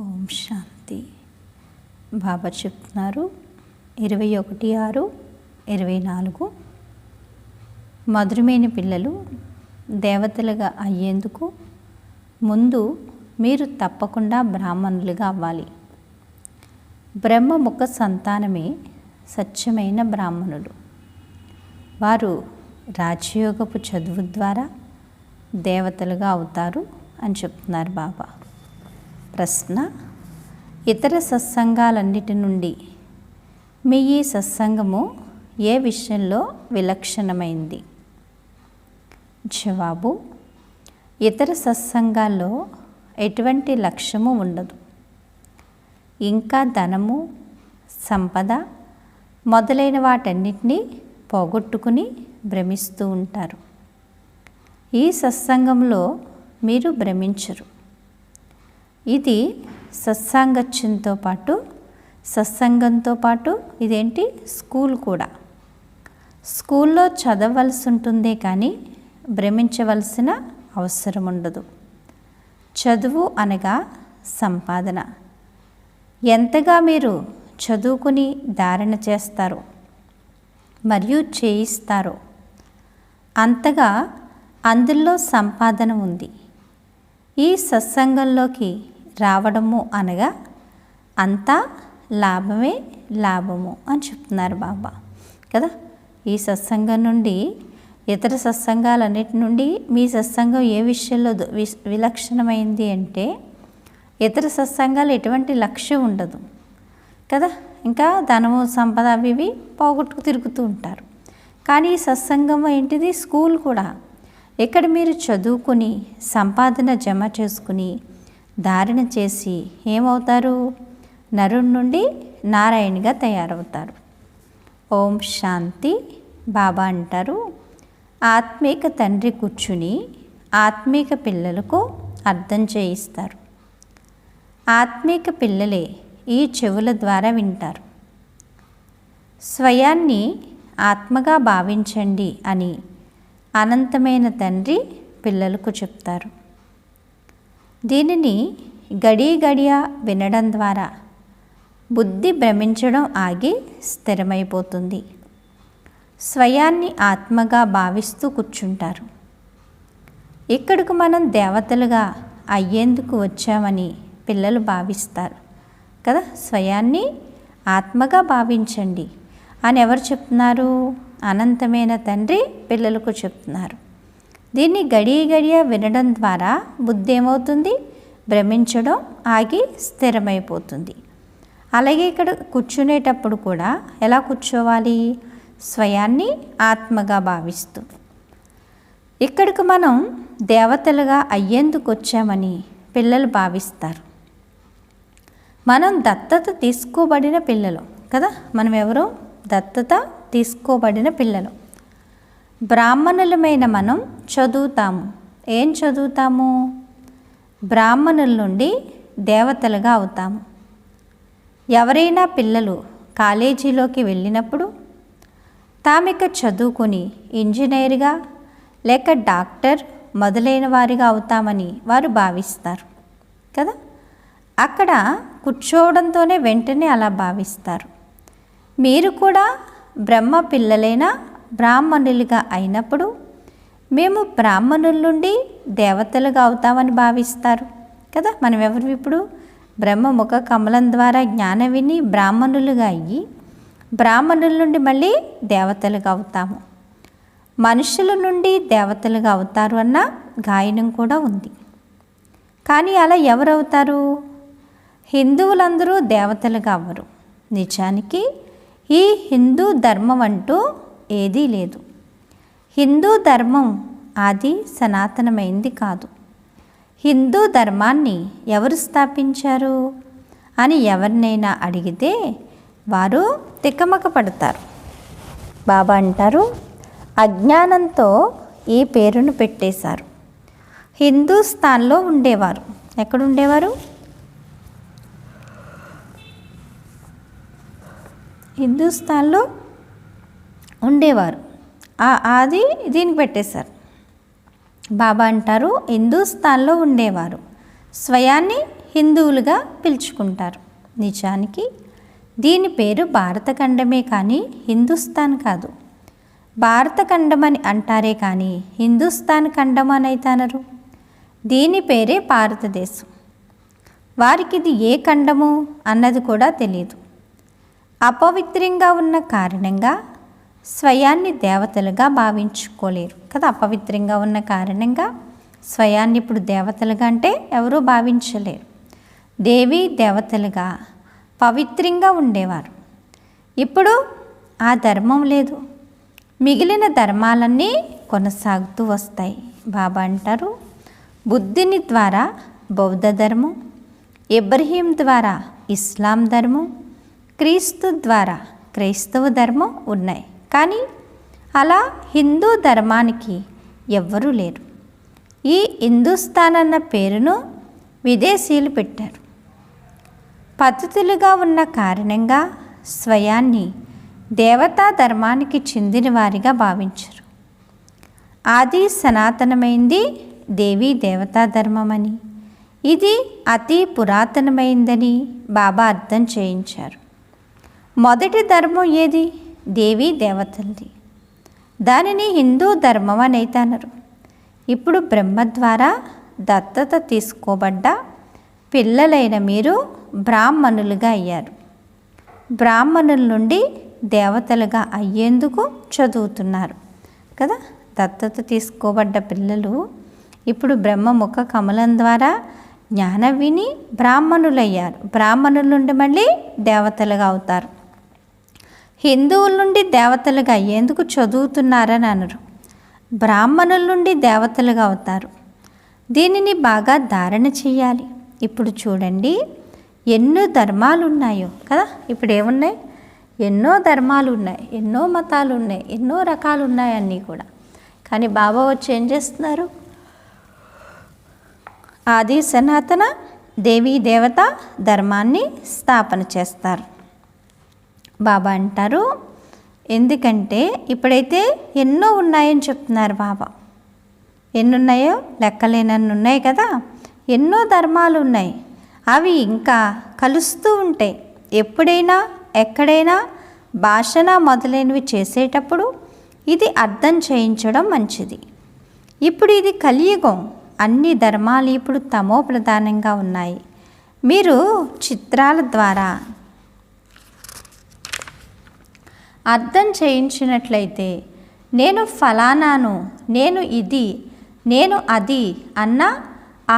ఓం శాంతి. బాబా చెప్తున్నారు 21/6/24. మధురమైన పిల్లలు, దేవతలుగా అయ్యేందుకు ముందు మీరు తప్పకుండా బ్రాహ్మణులుగా అవ్వాలి. బ్రహ్మముఖ సంతానమే సత్యమైన బ్రాహ్మణులు. వారు రాజయోగపు చదువు ద్వారా దేవతలుగా అవుతారు అని చెప్తున్నారు బాబా. ప్రశ్న: ఇతర సత్సంగాలన్నిటి నుండి మీ ఈ సత్సంగము ఏ విషయంలో విలక్షణమైంది? జవాబు: ఇతర సత్సంగాల్లో ఎటువంటి లక్ష్యము ఉండదు. ఇంకా ధనము, సంపద మొదలైన వాటన్నిటినీ పోగొట్టుకుని భ్రమిస్తూ ఉంటారు. ఈ సత్సంగంలో మీరు భ్రమించరు. ఇది సత్సంగంతో పాటు ఇదేంటి, స్కూల్ కూడా. స్కూల్లో చదవవలసి ఉంటుందే కానీ భ్రమించవలసిన అవసరం ఉండదు. చదువు అనగా సంపాదన. ఎంతగా మీరు చదువుకుని ధారణ చేస్తారో మరియు చేయిస్తారో అంతగా అందులో సంపాదన ఉంది. ఈ సత్సంగంలోకి రావడము అనగా అంతా లాభము అని చెప్తున్నారు బాబా కదా. ఈ సత్సంగం నుండి ఇతర సత్సంగాలన్నిటి నుండి మీ సత్సంగం ఏ విషయంలో విలక్షణమైంది అంటే, ఇతర సత్సంగాలు ఎటువంటి లక్ష్యం ఉండదు కదా. ఇంకా ధనము, సంపద అవి ఇవి పోగొట్టుకు తిరుగుతూ ఉంటారు. కానీ ఈ సత్సంగం ఏంటిది, స్కూల్ కూడా. ఇక్కడ మీరు చదువుకుని సంపాదన జమ చేసుకుని ధారణ చేసి ఏమవుతారు? నరుడి నుండి నారాయణిగా తయారవుతారు. ఓం శాంతి. బాబా అంటారు, ఆత్మీక తండ్రి కూర్చుని ఆత్మీక పిల్లలకు అర్థం చేయిస్తారు. ఆత్మీక పిల్లలే ఈ చెవుల ద్వారా వింటారు. స్వయాన్ని ఆత్మగా భావించండి అని అనంతమైన తండ్రి పిల్లలకు చెప్తారు. దీనిని గడియ వినడం ద్వారా బుద్ధి భ్రమించడం ఆగి స్థిరమైపోతుంది. స్వయాన్ని ఆత్మగా భావిస్తూ కూర్చుంటారు. ఇక్కడకు మనం దేవతలుగా అయ్యేందుకు వచ్చామని పిల్లలు భావిస్తారు కదా. స్వయాన్ని ఆత్మగా భావించండి అని ఎవరు చెప్తున్నారు? అనంతమైన తండ్రి పిల్లలకు చెప్తున్నారు. దీన్ని గడియ వినడం ద్వారా బుద్ధి ఏమవుతుంది? భ్రమించడం ఆగి స్థిరమైపోతుంది. అలాగే ఇక్కడ కూర్చునేటప్పుడు కూడా ఎలా కూర్చోవాలి? స్వయాన్ని ఆత్మగా భావిస్తూ. ఇక్కడికి మనం దేవతలుగా అయ్యేందుకు వచ్చామని పిల్లలు భావిస్తారు. మనం దత్తత తీసుకోబడిన పిల్లలు కదా. మనం ఎవరు? దత్తత తీసుకోబడిన పిల్లలు. బ్రాహ్మణులమైన మనం చదువుతాము. ఏం చదువుతాము? బ్రాహ్మణుల నుండి దేవతలుగా అవుతాము. ఎవరైనా పిల్లలు కాలేజీలోకి వెళ్ళినప్పుడు తామిక చదువుకొని ఇంజనీర్గా లేక డాక్టర్ మొదలైన వారిగా అవుతామని వారు భావిస్తారు కదా. అక్కడ కూర్చోవడంతోనే వెంటనే అలా భావిస్తారు. మీరు కూడా బ్రహ్మ పిల్లలైన బ్రాహ్మణులుగా అయినప్పుడు మేము బ్రాహ్మణుల నుండి దేవతలుగా అవుతామని భావిస్తారు కదా. మనం ఎవరు? ఇప్పుడు బ్రహ్మముఖ కమలం ద్వారా జ్ఞానం విని బ్రాహ్మణులుగా అయ్యి బ్రాహ్మణుల నుండి మళ్ళీ దేవతలుగా అవుతాము. మనుషుల నుండి దేవతలుగా అవుతారు అన్న గాయనం కూడా ఉంది. కానీ అలా ఎవరవుతారు? హిందువులందరూ దేవతలుగా అవ్వరు. నిజానికి ఈ హిందూ ధర్మం అంటూ ఏదీ లేదు. హిందూ ధర్మం ఆది సనాతనమైంది కాదు. హిందూ ధర్మాన్ని ఎవరు స్థాపించారు అని ఎవరినైనా అడిగితే వారు తికమక పడతారు. బాబా అంటారు, అజ్ఞానంతో ఈ పేరును పెట్టేశారు. హిందూస్థాన్లో ఉండేవారు. ఎక్కడుండేవారు? హిందూస్థాన్లో ఉండేవారు. అది దీనికి పెట్టేశారు. బాబా అంటారు, హిందూస్థాన్లో ఉండేవారు. స్వయాన్ని హిందువులుగా పిలుచుకుంటారు. నిజానికి దీని పేరు భారతఖండమే కానీ హిందుస్థాన్ కాదు. భారతఖండం అని అంటారే కానీ హిందుస్థాన్ ఖండం అని అయితే అనరు. దీని పేరే భారతదేశం. వారికి ఇది ఏ ఖండము అన్నది కూడా తెలియదు. అపవిత్రంగా ఉన్న కారణంగా స్వయాన్ని దేవతలుగా భావించుకోలేరు కదా. అపవిత్రంగా ఉన్న కారణంగా స్వయాన్ని ఇప్పుడు దేవతలుగా అంటే ఎవరూ భావించలేరు. దేవీ దేవతలుగా పవిత్రంగా ఉండేవారు. ఇప్పుడు ఆ ధర్మం లేదు. మిగిలిన ధర్మాలన్నీ కొనసాగుతూ వస్తాయి. బాబా అంటారు, బుద్ధుని ద్వారా బౌద్ధ ధర్మం, ఇబ్రహీం ద్వారా ఇస్లాం ధర్మం, క్రీస్తు ద్వారా క్రైస్తవ ధర్మం ఉన్నాయి. కానీ అలా హిందూ ధర్మానికి ఎవ్వరూ లేరు. ఈ హిందుస్థాన్ అన్న పేరును విదేశీయులు పెట్టారు. పద్ధతులుగా ఉన్న కారణంగా స్వయాన్ని దేవతా ధర్మానికి చెందిన వారిగా భావించరు. ఆది సనాతనమైంది దేవీ దేవతా ధర్మమని, ఇది అతి పురాతనమైందని బాబా అర్థం చేయించారు. మొదటి ధర్మం ఏది? దేవీ దేవతలది. దానిని హిందూ ధర్మం అని అయితే అనరు. ఇప్పుడు బ్రహ్మ ద్వారా దత్తత తీసుకోబడ్డ పిల్లలైన మీరు బ్రాహ్మణులుగా అయ్యారు. బ్రాహ్మణుల నుండి దేవతలుగా అయ్యేందుకు చదువుతున్నారు కదా. దత్తత తీసుకోబడ్డ పిల్లలు ఇప్పుడు బ్రహ్మముఖ కమలం ద్వారా జ్ఞానం విని బ్రాహ్మణులయ్యారు. బ్రాహ్మణుల నుండి మళ్ళీ దేవతలుగా అవుతారు. హిందువుల నుండి దేవతలుగా అయ్యేందుకు చదువుతున్నారని అనరు. బ్రాహ్మణుల నుండి దేవతలుగా అవుతారు. దీనిని బాగా ధారణ చేయాలి. ఇప్పుడు చూడండి ఎన్నో ధర్మాలు ఉన్నాయో కదా. ఇప్పుడు ఏమున్నాయి? ఎన్నో ధర్మాలు ఉన్నాయి, ఎన్నో మతాలు ఉన్నాయి, ఎన్నో రకాలు ఉన్నాయి అన్నీ కూడా. కానీ బాబా వచ్చి ఏం చేస్తున్నారు? ఆది సనాతన దేవీ దేవత ధర్మాన్ని స్థాపన చేస్తారు. బాబా అంటారు, ఎందుకంటే ఇప్పుడైతే ఎన్నో ఉన్నాయని చెప్తున్నారు బాబా. ఎన్నున్నాయో లెక్కలేనన్ని ఉన్నాయి కదా. ఎన్నో ధర్మాలు ఉన్నాయి. అవి ఇంకా కలుస్తూ ఉంటాయి. ఎప్పుడైనా ఎక్కడైనా భాషణ మొదలైనవి చేసేటప్పుడు ఇది అర్థం చేయించడం మంచిది. ఇప్పుడు ఇది కలియుగం. అన్ని ధర్మాలు ఇప్పుడు తమో ప్రధానంగా ఉన్నాయి. మీరు చిత్రాల ద్వారా అర్థం చేయించినట్లయితే నేను ఫలానాను, నేను ఇది, నేను అది అన్న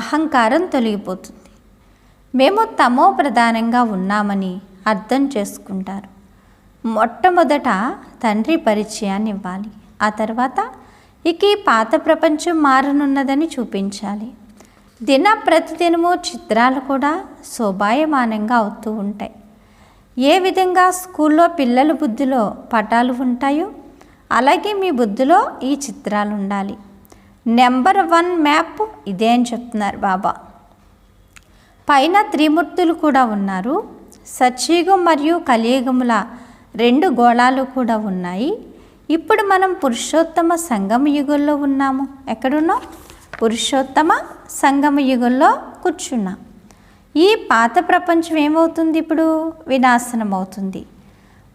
అహంకారం తొలగిపోతుంది. మేము తమో ప్రధానంగా ఉన్నామని అర్థం చేసుకుంటారు. మొట్టమొదట తండ్రి పరిచయాన్ని ఇవ్వాలి. ఆ తర్వాత ఇక ఈ పాత ప్రపంచం మారనున్నదని చూపించాలి. ప్రతిదినము చిత్రాలు కూడా శోభాయమానంగా అవుతూ ఉంటాయి. ఏ విధంగా స్కూల్లో పిల్లల బుద్ధిలో పటాలు ఉంటాయో అలాగే మీ బుద్ధిలో ఈ చిత్రాలు ఉండాలి. నెంబర్ 1 మ్యాప్ ఇదే అని చెప్తున్నారు బాబా. పైన త్రిమూర్తులు కూడా ఉన్నారు. సత్యుగం మరియు కలియుగముల 2 గోళాలు కూడా ఉన్నాయి. ఇప్పుడు మనం పురుషోత్తమ సంగమ యుగంలో ఉన్నాము. ఎక్కడున్నాం? పురుషోత్తమ సంగమ యుగంలో కూర్చున్నాం. ఈ పాత ప్రపంచం ఏమవుతుంది? ఇప్పుడు వినాశనం అవుతుంది.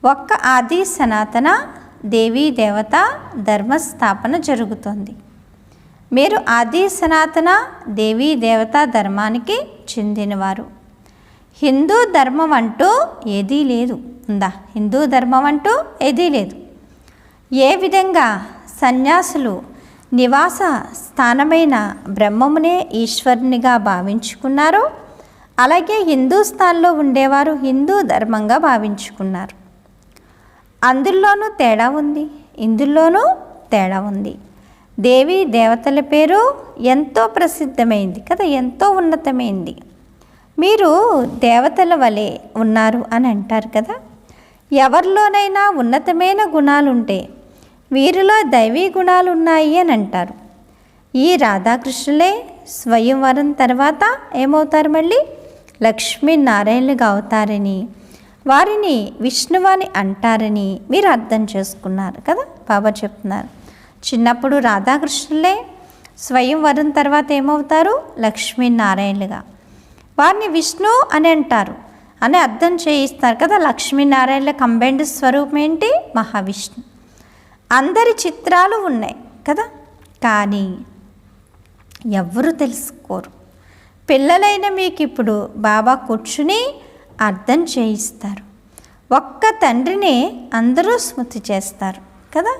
ఒక్క ఆది సనాతన దేవీ దేవత ధర్మస్థాపన జరుగుతుంది. మీరు ఆది సనాతన దేవీ దేవత ధర్మానికి చెందినవారు. హిందూ ధర్మం అంటూ ఏదీ లేదు. ఉందా? హిందూ ధర్మం అంటూ ఏదీ లేదు. ఏ విధంగా సన్యాసులు నివాస స్థానమైన బ్రహ్మమునే ఈశ్వరునిగా భావించుకున్నారో అలాగే హిందూస్థాన్లో ఉండేవారు హిందూ ధర్మంగా భావించుకున్నారు. అందులోనూ తేడా ఉంది, ఇందులోనూ తేడా ఉంది. దేవీ దేవతల పేరు ఎంతో ప్రసిద్ధమైంది కదా, ఎంతో ఉన్నతమైంది. మీరు దేవతల వలె ఉన్నారు అని అంటారు కదా. ఎవరిలోనైనా ఉన్నతమైన గుణాలుంటే వీరిలో దైవీ గుణాలు ఉన్నాయి అని అంటారు. ఈ రాధాకృష్ణులే స్వయంవరం తర్వాత ఏమవుతారు? మళ్ళీ లక్ష్మీనారాయణులుగా అవుతారని, వారిని విష్ణువాని అంటారని మీరు అర్థం చేసుకున్నారు కదా. బాబా చెప్తున్నారు, చిన్నప్పుడు రాధాకృష్ణులే స్వయంవరం తర్వాత ఏమవుతారు? లక్ష్మీనారాయణులుగా. వారిని విష్ణు అని అంటారు అని అర్థం చేయిస్తారు కదా. లక్ష్మీనారాయణల కంబైన్డ్ స్వరూపం ఏంటి? మహావిష్ణు. అందరి చిత్రాలు ఉన్నాయి కదా, కానీ ఎవ్వరూ తెలుసుకోరు. పిల్లలైన మీకు ఇప్పుడు బాబా కూర్చుని అర్థం చేయిస్తారు. ఒక్క తండ్రినే అందరూ స్మృతి చేస్తారు కదా.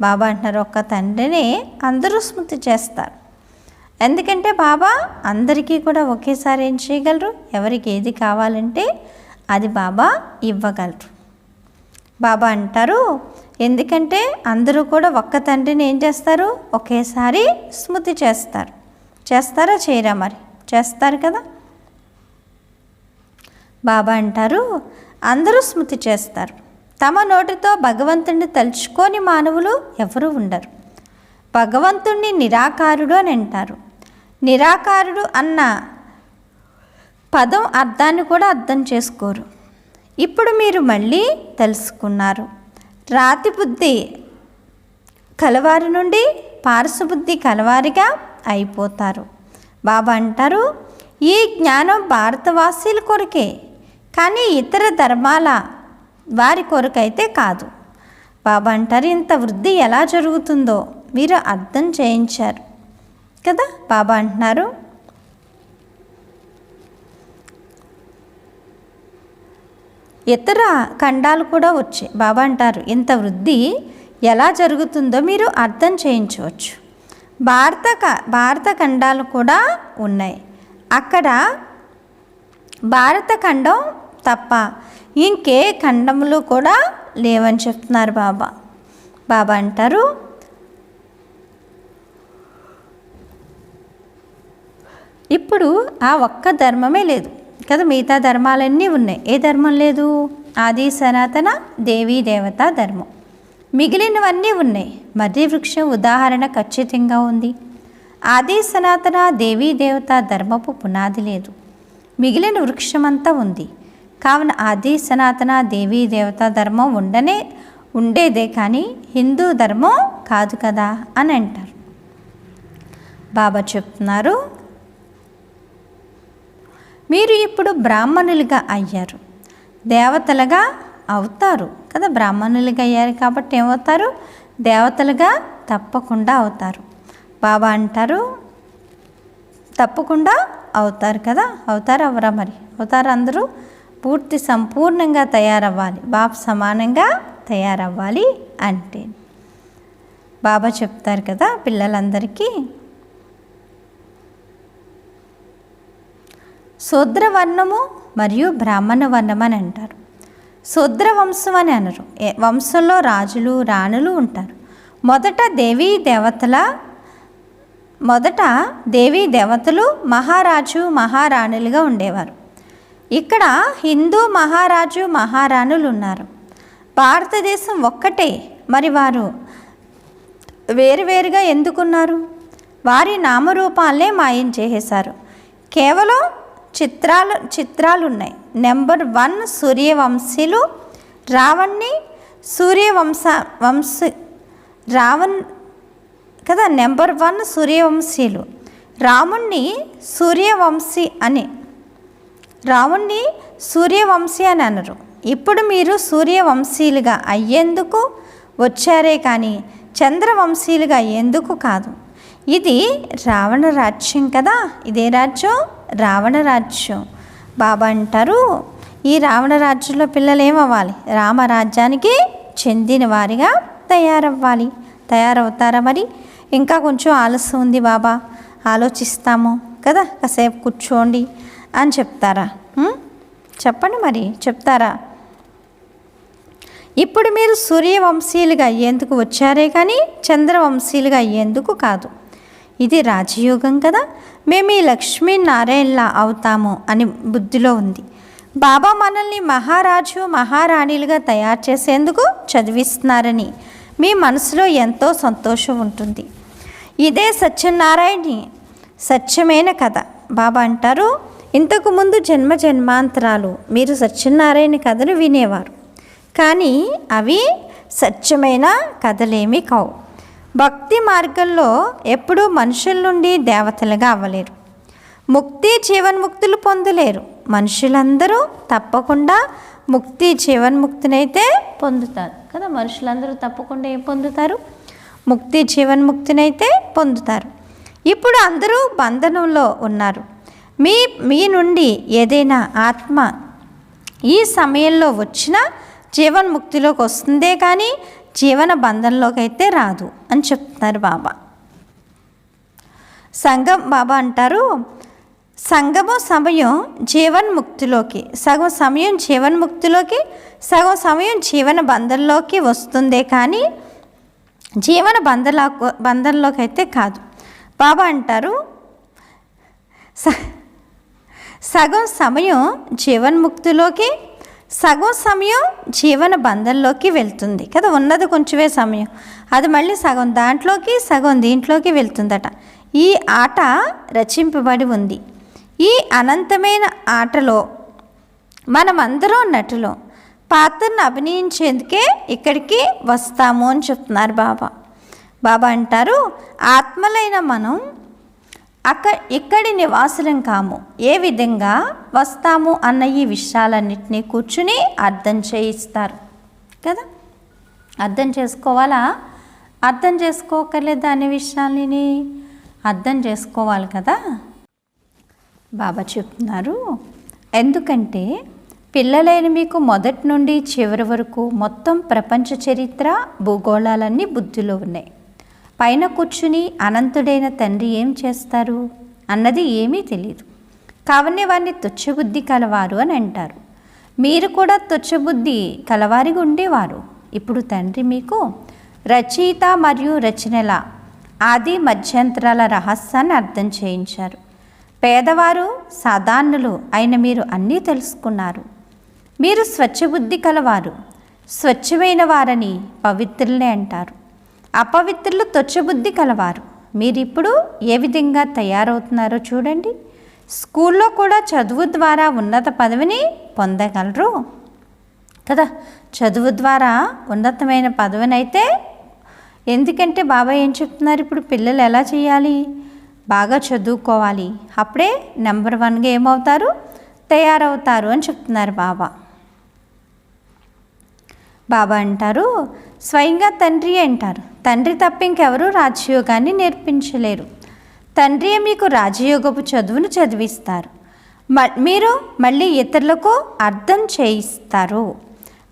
బాబా అంటున్నారు ఒక్క తండ్రినే అందరూ స్మృతి చేస్తారు. ఎందుకంటే బాబా అందరికీ కూడా ఒకేసారి ఏం చేయగలరు? ఎవరికి ఏది కావాలంటే అది బాబా ఇవ్వగలరు. బాబా అంటారు ఎందుకంటే అందరూ కూడా ఒక్క తండ్రిని ఏం చేస్తారు? ఒకేసారి స్మృతి చేస్తారు. చేస్తారా చేయరా? మరి చేస్తారు కదా. బాబా అంటారు అందరూ స్మృతి చేస్తారు. తమ నోటితో భగవంతుడిని తలుచుకొని మానవులు ఎవరు ఉండరు. భగవంతుణ్ణి నిరాకారుడు అని అంటారు. నిరాకారుడు అన్న పదం అర్థాన్ని కూడా అర్థం చేసుకోరు. ఇప్పుడు మీరు మళ్ళీ తెలుసుకున్నారు. రాతి బుద్ధి కలవారి నుండి పారసబుద్ధి కలవారిగా అయిపోతారు. బాబా అంటారు ఈ జ్ఞానం భారతవాసీల కొరకే, కానీ ఇతర ధర్మాల వారి కొరకైతే కాదు. బాబా అంటారు ఇంత వృద్ధి ఎలా జరుగుతుందో మీరు అర్థం చేయించారు కదా. బాబా అంటున్నారు ఇతర ఖండాలు కూడా వచ్చాయి. బాబా అంటారు ఇంత వృద్ధి ఎలా జరుగుతుందో మీరు అర్థం చేయించవచ్చు. భారత ఖండాలు కూడా ఉన్నాయి. అక్కడ భారత ఖండం తప్ప ఇంకే ఖండములు కూడా లేవని చెప్తున్నారు బాబా. బాబా అంటారు ఇప్పుడు ఆ ఒక్క ధర్మమే లేదు కదా, మిగతా ధర్మాలన్నీ ఉన్నాయి. ఏ ధర్మం లేదు? ఆది సనాతన దేవీ దేవత ధర్మం. మిగిలినవన్నీ ఉన్నాయి. మర్రి వృక్షం ఉదాహరణ ఖచ్చితంగా ఉంది. ఆది సనాతన దేవీ దేవత ధర్మపు పునాది లేదు, మిగిలిన వృక్షమంతా ఉంది. కావున ఆది సనాతన దేవీ దేవత ధర్మం ఉండేదే కానీ హిందూ ధర్మం కాదు కదా అని అంటారు. బాబా చెప్తున్నారు మీరు ఇప్పుడు బ్రాహ్మణులుగా అయ్యారు, దేవతలుగా అవుతారు కదా. బ్రాహ్మణులుగా అయ్యారు కాబట్టి ఏమవుతారు? దేవతలుగా తప్పకుండా అవుతారు. బాబా అంటారు తప్పకుండా అవుతారు కదా. అవుతారు అవరా? మరి అవుతారు. అందరూ పూర్తి సంపూర్ణంగా తయారవ్వాలి, బాబా సమానంగా తయారవ్వాలి అంటే బాబా చెప్తారు కదా పిల్లలందరికీ శూద్రవర్ణము మరియు బ్రాహ్మణ వర్ణం అని అంటారు. శూద్ర వంశం అని అనరు. వంశంలో రాజులు రాణులు ఉంటారు. మొదట దేవీ దేవతలు మహారాజు మహారాణులుగా ఉండేవారు. ఇక్కడ హిందూ మహారాజు మహారాణులు ఉన్నారు. భారతదేశం ఒక్కటే, మరి వారు వేరువేరుగా ఎందుకున్నారు? వారి నామరూపాలనే మాయం చేసేశారు. కేవలం చిత్రాలు ఉన్నాయి. నెంబర్ 1 సూర్యవంశీలు రావణ్ణి రావణ్ కదా. నెంబర్ 1 సూర్యవంశీలు రాముణ్ణి సూర్యవంశీ అని అనరు. ఇప్పుడు మీరు సూర్యవంశీలుగా అయ్యేందుకు వచ్చారే కానీ చంద్రవంశీలుగా అయ్యేందుకు కాదు. ఇది రావణ రాజ్యం కదా. ఇదే రాజ్యం రావణ రాజ్యం. బాబా అంటారు ఈ రావణ రాజ్యంలో పిల్లలు ఏమవ్వాలి? రామరాజ్యానికి చెందిన వారిగా తయారవ్వాలి. తయారవుతారా? మరి ఇంకా కొంచెం ఆలస్యం ఉంది బాబా, ఆలోచిస్తాము కదా, కాసేపు కూర్చోండి అని చెప్తారా? చెప్పండి మరి, చెప్తారా? ఇప్పుడు మీరు సూర్యవంశీలుగా అయ్యేందుకు వచ్చారే కానీ చంద్రవంశీలుగా అయ్యేందుకు కాదు. ఇది రాజయోగం కదా. మేము ఈ లక్ష్మీనారాయణలా అవుతాము అని బుద్ధిలో ఉంది. బాబా మనల్ని మహారాజు మహారాణిలుగా తయారు చేసేందుకు చదివిస్తున్నారని మీ మనసులో ఎంతో సంతోషం ఉంటుంది. ఇదే సత్యనారాయణి సత్యమైన కథ. బాబా అంటారు ఇంతకుముందు జన్మాంతరాలు మీరు సత్యనారాయణ కథను వినేవారు, కానీ అవి సత్యమైన కథలేమీ కావు. భక్తి మార్గంలో ఎప్పుడూ మనుషుల నుండి దేవతలుగా అవ్వలేరు. ముక్తి జీవన్ముక్తులు పొందలేరు. మనుషులందరూ తప్పకుండా ముక్తి జీవన్ముక్తినైతే పొందుతారు కదా. మనుషులందరూ తప్పకుండా ఏం పొందుతారు? ముక్తి జీవన్ముక్తినైతే పొందుతారు. ఇప్పుడు అందరూ బంధనంలో ఉన్నారు. మీ నుండి ఏదైనా ఆత్మ ఈ సమయంలో వచ్చినా జీవన్ముక్తిలోకి వస్తుందే కానీ జీవన బంధంలోకి అయితే రాదు అని చెప్తున్నారు బాబా. బాబా అంటారు, సంగమ సమయం జీవన్ముక్తిలోకి, సగం సమయం జీవన్ముక్తిలోకి, సగం సమయం జీవన బంధంలోకి వస్తుందే కానీ జీవన బంధంలోకి అయితే కాదు. బాబా అంటారు, సగం సమయం జీవన్ముక్తిలోకి, సగం సమయం జీవన బంధంలోకి వెళ్తుంది కదా. ఉన్నది కొంచెమే సమయం, అది మళ్ళీ సగం దాంట్లోకి సగం దీంట్లోకి వెళ్తుందట. ఈ ఆట రచింపబడి ఉంది. ఈ అనంతమైన ఆటలో మనమందరం నటులు పాత్రను అభినయించేందుకే ఇక్కడికి వస్తాము అని చెప్తున్నారు బాబా. బాబా అంటారు, ఆత్మలైన మనం ఇక్కడి నివాసులం కాము. ఏ విధంగా వస్తాము అన్న ఈ విషయాలన్నింటినీ కూర్చుని అర్థం చేయిస్తారు కదా. అర్థం చేసుకోవాలా, అర్థం చేసుకోకర్లేదా అనే విషయాలని అర్థం చేసుకోవాలి కదా. బాబా చెప్తున్నారు, ఎందుకంటే పిల్లలైన మీకు మొదటి నుండి చివరి వరకు మొత్తం ప్రపంచ చరిత్ర భూగోళాలన్నీ బుద్ధిలో ఉన్నాయి. పైన కూర్చుని అనంతుడైన తండ్రి ఏం చేస్తారు అన్నది ఏమీ తెలియదు. కావనే వారిని తుచ్చబుద్ధి కలవారు అని అంటారు. మీరు కూడా తుచ్చబుద్ధి కలవారిగా ఉండేవారు. ఇప్పుడు తండ్రి మీకు రచయిత మరియు రచనల ఆది మధ్యంతరాల రహస్యాన్ని అర్థం చేయించారు. పేదవారు సాధారణులు అయిన మీరు అన్నీ తెలుసుకున్నారు. మీరు స్వచ్ఛబుద్ధి కలవారు. స్వచ్ఛమైన వారని పవిత్రులనే అంటారు. అపవిత్రులు తుచ్చబుద్ధి కలవారు. మీరు ఇప్పుడు ఏ విధంగా తయారవుతున్నారో చూడండి. స్కూల్లో కూడా చదువు ద్వారా ఉన్నత పదవిని పొందగలరు కదా. చదువు ద్వారా ఉన్నతమైన పదవిని అయితే, ఎందుకంటే బాబా ఏం చెప్తున్నారు, ఇప్పుడు పిల్లలు ఎలా చేయాలి, బాగా చదువుకోవాలి, అప్పుడే నెంబర్ 1గా ఏమవుతారు, తయారవుతారు అని చెప్తున్నారు బాబా. బాబా అంటారు, స్వయంగా తండ్రి అంటారు, తండ్రి తప్ప ఇంకెవరూ రాజయోగాన్ని నేర్పించలేరు. తండ్రియే మీకు రాజయోగపు చదువును చదివిస్తారు. మీరు మళ్ళీ ఇతరులకు అర్థం చేయిస్తారు.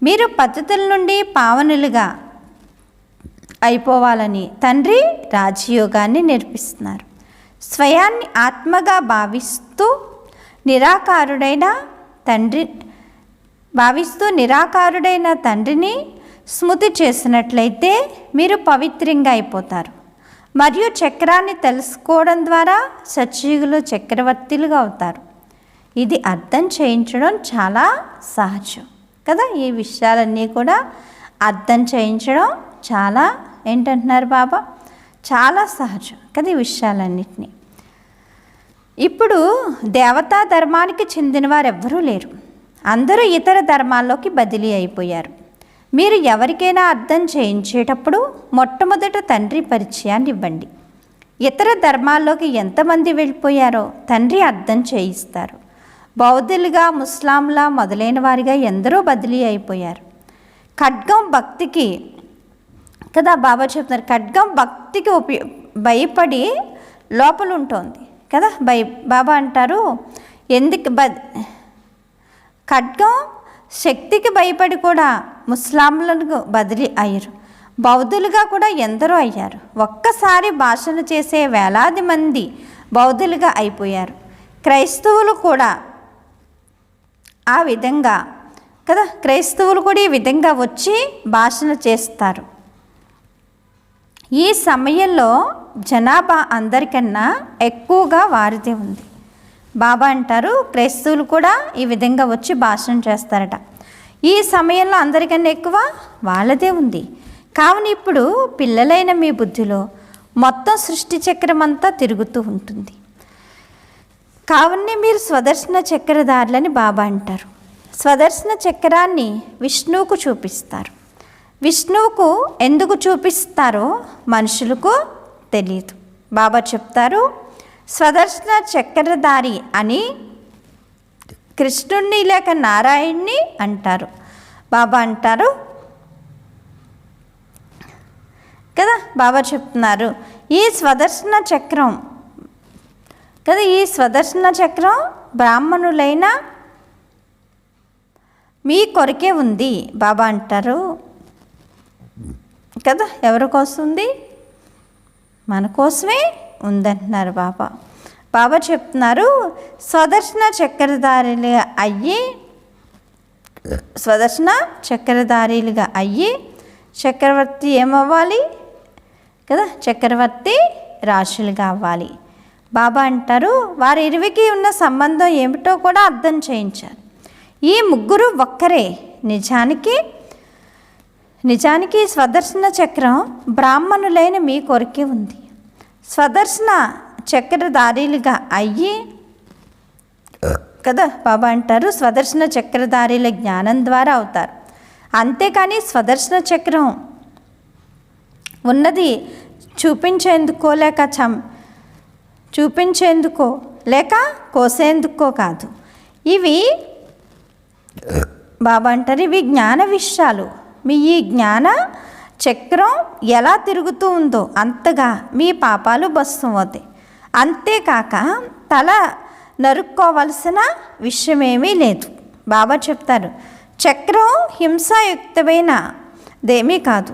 మీరు పద్ధతుల నుండి పావనులుగా అయిపోవాలని తండ్రి రాజయోగాన్ని నేర్పిస్తున్నారు. స్వయాన్ని ఆత్మగా భావిస్తూ నిరాకారుడైన తండ్రిని స్మృతి చేసినట్లయితే మీరు పవిత్రంగా అయిపోతారు. మరియు చక్రాన్ని తెలుసుకోవడం ద్వారా సత్యయుగులు చక్రవర్తులుగా అవుతారు. ఇది అర్థం చేయించడం చాలా సహజం కదా. ఈ విషయాలన్నీ కూడా అర్థం చేయించడం చాలా ఏంటంటున్నారు బాబా, చాలా సహజం కదా ఈ విషయాలన్నింటినీ. ఇప్పుడు దేవతా ధర్మానికి చెందిన వారు ఎవ్వరూ లేరు. అందరూ ఇతర ధర్మాల్లోకి బదిలీ అయిపోయారు. మీరు ఎవరికైనా అర్థం చేయించేటప్పుడు మొట్టమొదట తండ్రి పరిచయాన్ని ఇవ్వండి. ఇతర ధర్మాల్లోకి ఎంతమంది వెళ్ళిపోయారో తండ్రి అర్థం చేయిస్తారు. బౌద్ధులుగా, ముస్లాంలా మొదలైన వారిగా ఎందరో బదిలీ అయిపోయారు. ఖడ్గం భక్తికి కదా బాబా చెప్తున్నారు, ఖడ్గం భక్తికి భయపడి లోపల ఉంటుంది కదా. బాబా అంటారు, ఎందుకు ఖడ్గం శక్తికి భయపడి కూడా ముస్లాంలకు బదిలీ అయ్యారు. బౌద్ధులుగా కూడా ఎందరో అయ్యారు. ఒక్కసారి భాషణ చేసే వేలాది మంది బౌద్ధులుగా అయిపోయారు. క్రైస్తవులు కూడా ఆ విధంగా కదా, క్రైస్తవులు కూడా ఈ విధంగా వచ్చి భాషణ చేస్తారు. ఈ సమయంలో జనాభా అందరికన్నా ఎక్కువగా వారిదే ఉంది. బాబా అంటారు, క్రైస్తవులు కూడా ఈ విధంగా వచ్చి భాషణ చేస్తారట. ఈ సమయంలో అందరికన్నా ఎక్కువ వాళ్ళదే ఉంది. కావున ఇప్పుడు పిల్లలైన మీ బుద్ధిలో మొత్తం సృష్టి చక్రం అంతా తిరుగుతూ ఉంటుంది. కావునే మీరు స్వదర్శన చక్రధారులని బాబా అంటారు. స్వదర్శన చక్రాన్ని విష్ణువుకు చూపిస్తారు. విష్ణువుకు ఎందుకు చూపిస్తారో మనుషులకు తెలియదు. బాబా చెప్తారు, స్వదర్శన చక్రధారి అని కృష్ణుణ్ణి లేక నారాయణ్ణి అంటారు. బాబా అంటారు కదా, బాబా చెప్తున్నారు ఈ స్వదర్శన చక్రం కదా, ఈ స్వదర్శన చక్రం బ్రాహ్మణులైన మీ కొరకే ఉంది. బాబా అంటారు కదా, ఎవరి కోసం ఉంది? మన కోసమే ఉందంటున్నారు బాబా. బాబా చెప్తున్నారు స్వదర్శన చక్రధారీలుగా అయ్యి చక్రవర్తి ఏమవ్వాలి కదా, చక్రవర్తి రాశులుగా అవ్వాలి. బాబా అంటారు వారి ఇరువుకి ఉన్న సంబంధం ఏమిటో కూడా అర్థం చేయించారు. ఈ ముగ్గురు ఒక్కరే. నిజానికి స్వదర్శన చక్రం బ్రాహ్మణులైన మీ కొరకే ఉంది. స్వదర్శన చక్రధారీలుగా అయ్యి కదా, బాబా అంటారు స్వదర్శన చక్రధారీల జ్ఞానం ద్వారా అవుతారు. అంతేకాని స్వదర్శన చక్రం ఉన్నది చూపించేందుకో లేక కోసేందుకో కాదు. ఇవి బాబా అంటారు ఇవి జ్ఞాన విషయాలు. మీ ఈ జ్ఞాన చక్రం ఎలా తిరుగుతూ ఉందో అంతగా మీ పాపాలు భస్మం అవుతాయి. అంతేకాక తల నరుక్కోవలసిన విషయమేమీ లేదు. బాబా చెప్తారు చక్రం హింసాయుక్తమైనదేమీ కాదు.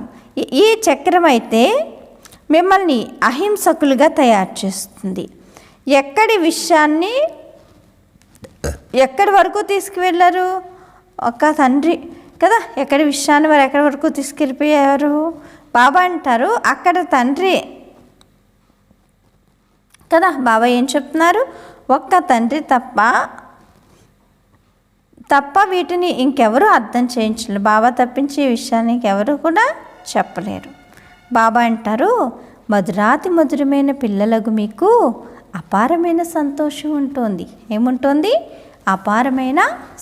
ఈ చక్రం అయితే మిమ్మల్ని అహింసకులుగా తయారు చేస్తుంది. ఎక్కడి విషయాన్ని ఎక్కడి వరకు తీసుకువెళ్ళారు? ఒక తండ్రి కదా, ఎక్కడి విషయాన్ని వారు ఎక్కడి వరకు తీసుకెళ్ళిపోయారు? బాబా అంటారు అక్కడ తండ్రి కదా. బాబా ఏం చెప్తున్నారు? ఒక్క తండ్రి తప్ప వీటిని ఇంకెవరూ అర్థం చేయించలేరు. బాబా తప్పించి ఈ విషయాన్ని ఇంకెవరు కూడా చెప్పలేరు. బాబా అంటారు మధురాతి మధురమైన పిల్లలకు మీకు అపారమైన సంతోషం ఉంటుంది. ఏముంటుంది? అపారమైన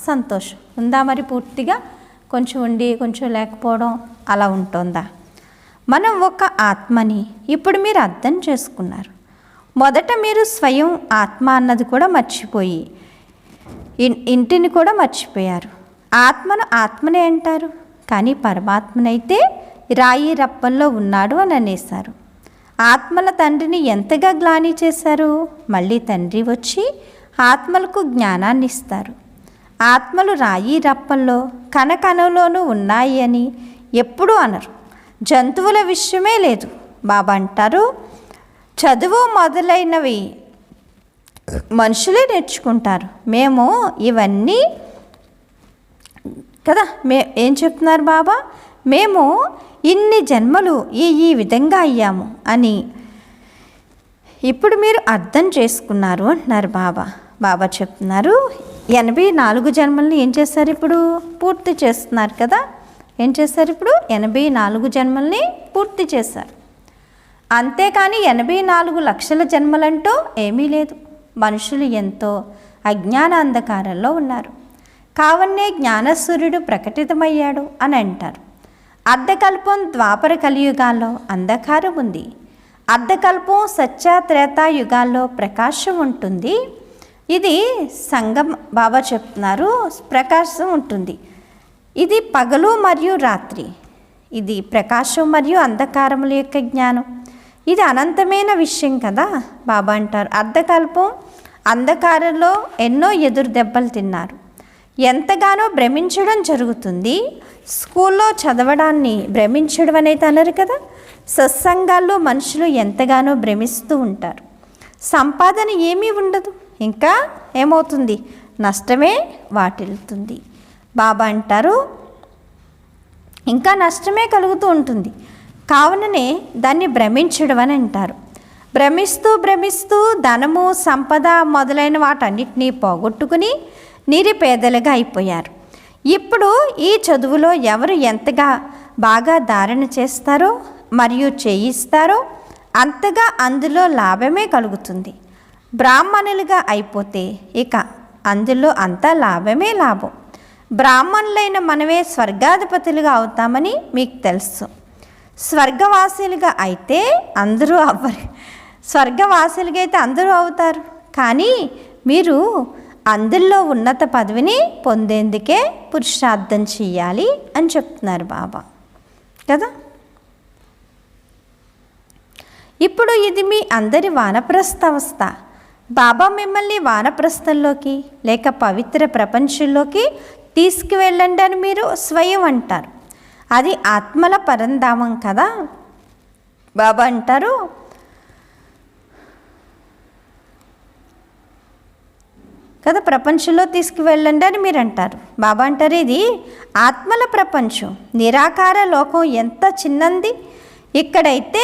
సంతోషం ఉందా? మరి పూర్తిగా కొంచెం ఉండి కొంచెం లేకపోవడం అలా ఉంటుందా? మనం ఒక ఆత్మని ఇప్పుడు మీరు అర్థం చేసుకున్నారు. మొదట మీరు స్వయం ఆత్మ అన్నది కూడా మర్చిపోయి ఇంటిని కూడా మర్చిపోయారు. ఆత్మను ఆత్మనే అంటారు, కానీ పరమాత్మనైతే రాయి రప్పంలో ఉన్నాడు అని అనేశారు. ఆత్మల తండ్రిని ఎంతగా గ్లాని చేశారు? మళ్ళీ తండ్రి వచ్చి ఆత్మలకు జ్ఞానాన్ని ఇస్తారు. ఆత్మలు రాయి రప్పంలో కణకణంలోనూ ఉన్నాయి అని ఎప్పుడూ అనరు. జంతువుల విషయమే లేదు. బాబా అంటారు చదువు మొదలైనవి మనుషులే నేర్చుకుంటారు. మేము ఇవన్నీ కదా ఏం చెప్తున్నారు బాబా? మేము ఇన్ని జన్మలు ఈ విధంగా అయ్యాము అని ఇప్పుడు మీరు అర్థం చేసుకున్నారు అంటున్నారు బాబా. బాబా చెప్తున్నారు 84 జన్మల్ని ఏం చేశారు? ఇప్పుడు పూర్తి చేస్తున్నారు కదా. ఏం చేశారు? ఇప్పుడు 84 జన్మల్ని పూర్తి చేశారు. అంతేకాని 84 లక్షల జన్మలంటూ ఏమీ లేదు. మనుషులు ఎంతో అజ్ఞాన అంధకారంలో ఉన్నారు. కావన్నే జ్ఞానసూర్యుడు ప్రకటితమయ్యాడు అని అంటారు. అర్ధకల్పం ద్వాపర కలియుగాల్లో అంధకారం ఉంది. అర్ధకల్పం సత్య త్రేతాయుగాల్లో ప్రకాశం ఉంటుంది. ఇది సంగం. బాబా చెప్తున్నారు ప్రకాశం ఉంటుంది. ఇది పగలు మరియు రాత్రి. ఇది ప్రకాశం మరియు అంధకారముల యొక్క జ్ఞానం. ఇది అనంతమైన విషయం కదా. బాబా అంటారు అర్ధకల్పం అంధకారంలో ఎన్నో ఎదురు దెబ్బలు తిన్నారు. ఎంతగానో భ్రమించడం జరుగుతుంది. స్కూల్లో చదవడాన్ని భ్రమించడం అనేది అన్నారు కదా. సత్సంగాల్లో మనుషులు ఎంతగానో భ్రమిస్తూ ఉంటారు. సంపాదన ఏమీ ఉండదు. ఇంకా ఏమవుతుంది? నష్టమే వాటిల్లుతుంది. బాబా అంటారు ఇంకా నష్టమే కలుగుతూ ఉంటుంది. కావుననే దాన్ని భ్రమించడం అని అంటారు. భ్రమిస్తూ ధనము సంపద మొదలైన వాటన్నిటినీ పోగొట్టుకుని నిరుపేదలుగా అయిపోయారు. ఇప్పుడు ఈ చదువులో ఎవరు ఎంతగా బాగా ధారణ చేస్తారో మరియు చేయిస్తారో అంతగా అందులో లాభమే కలుగుతుంది. బ్రాహ్మణులుగా అయిపోతే ఇక అందులో అంతా లాభమే లాభం. బ్రాహ్మణులైన మనమే స్వర్గాధిపతులుగా అవుతామని మీకు తెలుసు. స్వర్గవాసులుగా అయితే అందరూ అవ్వరు. స్వర్గవాసులుగా అయితే అందరూ అవుతారు, కానీ మీరు అందులో ఉన్నత పదవిని పొందేందుకే పురుషార్థం చెయ్యాలి అని చెప్తున్నారు బాబా కదా. ఇప్పుడు ఇది మీ అందరి వానప్రస్థ అవస్థ. బాబా మిమ్మల్ని వానప్రస్థంలోకి లేక పవిత్ర ప్రపంచంలోకి తీసుకువెళ్ళండి అని మీరు స్వయం అంటారు. అది ఆత్మల పరంధామం కదా. బాబా అంటారు, కదా, ప్రపంచంలో తీసుకువెళ్ళండి అని మీరు అంటారు. బాబా అంటారు, ఇది ఆత్మల ప్రపంచం, నిరాకార లోకం ఎంత చిన్నది. ఇక్కడైతే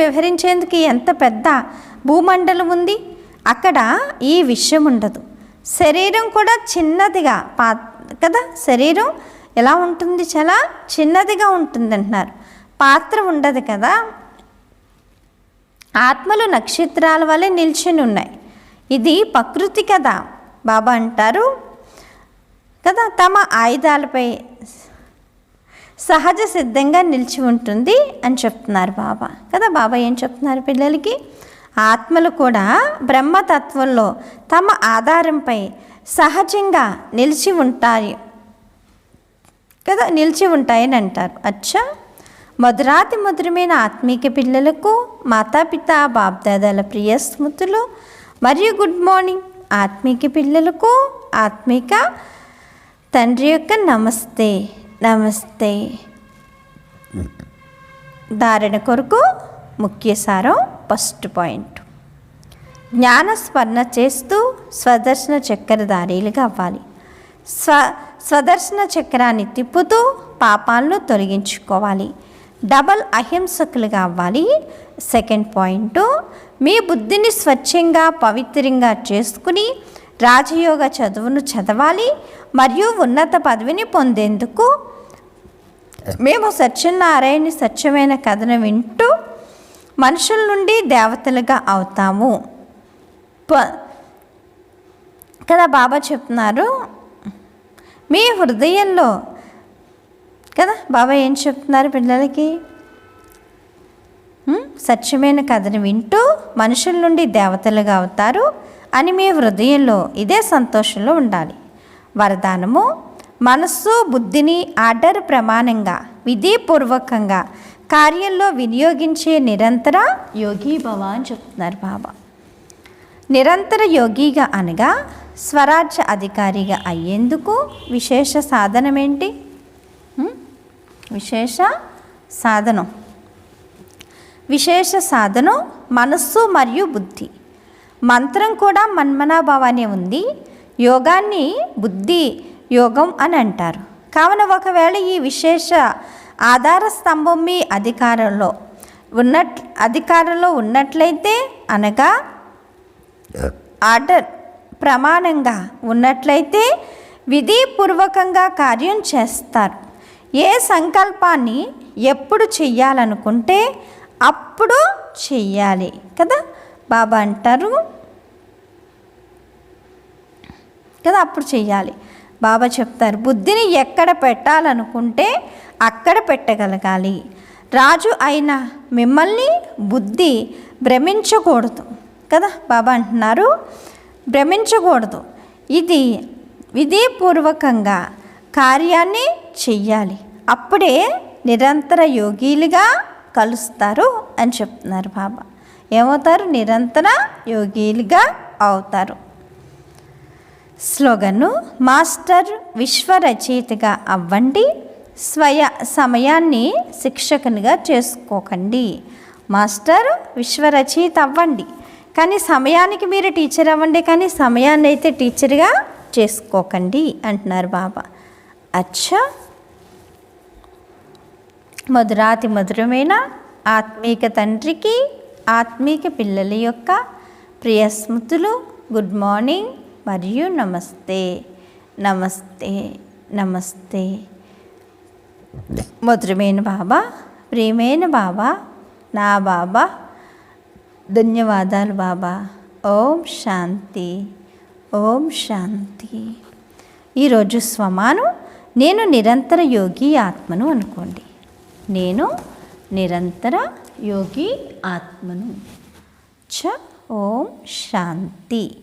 వివరించేందుకు ఎంత పెద్ద భూమండలం ఉంది. అక్కడ ఈ విషయం ఉండదు. శరీరం కూడా చిన్నదిగా కదా, శరీరం ఎలా ఉంటుంది, చాలా చిన్నదిగా ఉంటుంది అంటున్నారు. పాత్ర ఉండదు కదా. ఆత్మలు నక్షత్రాల వలె నిల్చుని ఉన్నాయి. ఇది ప్రకృతి కదా. బాబా అంటారు కదా, తమ ఆయుధాలపై సహజ సిద్ధంగా నిలిచి ఉంటుంది అని చెప్తున్నారు బాబా కదా. బాబా ఏం చెప్తున్నారు పిల్లలకి, ఆత్మలు కూడా బ్రహ్మతత్వంలో తమ ఆధారంపై సహజంగా నిలిచి ఉంటాయి కదా, నిలిచి ఉంటాయని అంటారు. అచ్చా, మధురాతి మధురమైన ఆత్మీక పిల్లలకు మాతాపిత బాప్దాదాల ప్రియ స్మృతులు మరియు గుడ్ మార్నింగ్. ఆత్మీక పిల్లలకు ఆత్మీక తండ్రి యొక్క నమస్తే నమస్తే. ధారణ కొరకు ముఖ్య సారం ఫస్ట్ పాయింట్, జ్ఞానస్మరణ చేస్తూ స్వదర్శన చక్రధారీలుగా అవ్వాలి. స్వదర్శన చక్రాన్ని తిప్పుతూ పాపాలను తొలగించుకోవాలి. డబల్ అహింసకులుగా అవ్వాలి. సెకండ్ పాయింట్, మీ బుద్ధిని స్వచ్ఛంగా పవిత్రంగా చేసుకుని రాజయోగ చదువును చదవాలి మరియు ఉన్నత పదవిని పొందేందుకు మేము సత్యనారాయణ సత్యమైన కథను వింటూ మనుషుల నుండి దేవతలుగా అవుతాము కదా. బాబా చెప్తున్నారు, మీ హృదయంలో కదా. బాబా ఏం చెప్తున్నారు పిల్లలకి, సత్యమైన కథను వింటూ మనుషుల నుండి దేవతలుగా అవుతారు అని మీ హృదయంలో ఇదే సంతోషంలో ఉండాలి. వరదానము, మనస్సు బుద్ధిని ఆర్డర్ ప్రమాణంగా విధిపూర్వకంగా కార్యంలో వినియోగించే నిరంతర యోగి భవ అని చెప్తున్నారు బాబా. నిరంతర యోగిగా అనగా స్వరాజ్య అధికారిగా అయ్యేందుకు విశేష సాధనం ఏంటి? విశేష సాధనం మనస్సు మరియు బుద్ధి. మంత్రం కూడా మన్మనాభావానే ఉంది. యోగాన్ని బుద్ధి యోగం అని అంటారు. కావున ఒకవేళ ఈ విశేష ఆధార స్తంభం మీ అధికారంలో ఉన్నట్లయితే అనగా ఆర్డర్ ప్రమాణంగా ఉన్నట్లయితే విధిపూర్వకంగా కార్యం చేస్తారు. ఏ సంకల్పాన్ని ఎప్పుడు చెయ్యాలనుకుంటే అప్పుడు చెయ్యాలి కదా. బాబా అంటారు కదా, అప్పుడు చెయ్యాలి. బాబా చెప్తారు, బుద్ధిని ఎక్కడ పెట్టాలనుకుంటే అక్కడ పెట్టగలగాలి. రాజు అయిన మిమ్మల్ని బుద్ధి భ్రమించకూడదు కదా. బాబా అంటున్నారు, భ్రమించకూడదు. ఇది విధిపూర్వకంగా కార్యాన్ని చెయ్యాలి. అప్పుడే నిరంతర యోగిలుగా కలుస్తారు అని చెప్తున్నారు బాబా. ఏమవుతారు? నిరంతర యోగిలుగా అవుతారు. స్లోగను, మాస్టర్ విశ్వరచయితగా అవ్వండి, సమయాన్ని శిక్షకునిగా చేసుకోకండి. మాస్టర్ విశ్వరచయిత అవ్వండి, కానీ సమయానికి మీరు టీచర్ అవ్వండి, కానీ సమయాన్ని అయితే టీచర్గా చేసుకోకండి అంటున్నారు బాబా. అచ్చా, మధురాతి మధురమైన ఆత్మీక తండ్రికి ఆత్మీక పిల్లల యొక్క ప్రియ స్మృతులు, గుడ్ మార్నింగ్ మరియు నమస్తే నమస్తే నమస్తే. మధురమైన బాబా, ప్రియమైన బాబా, నా బాబా, ధన్యవాదాలు బాబా. ఓం శాంతి, ఓం శాంతి. ఈరోజు స్వమాను, నేను నిరంతర యోగి ఆత్మను అనుకోండి. నేను నిరంతర యోగి ఆత్మను. ఓం శాంతి.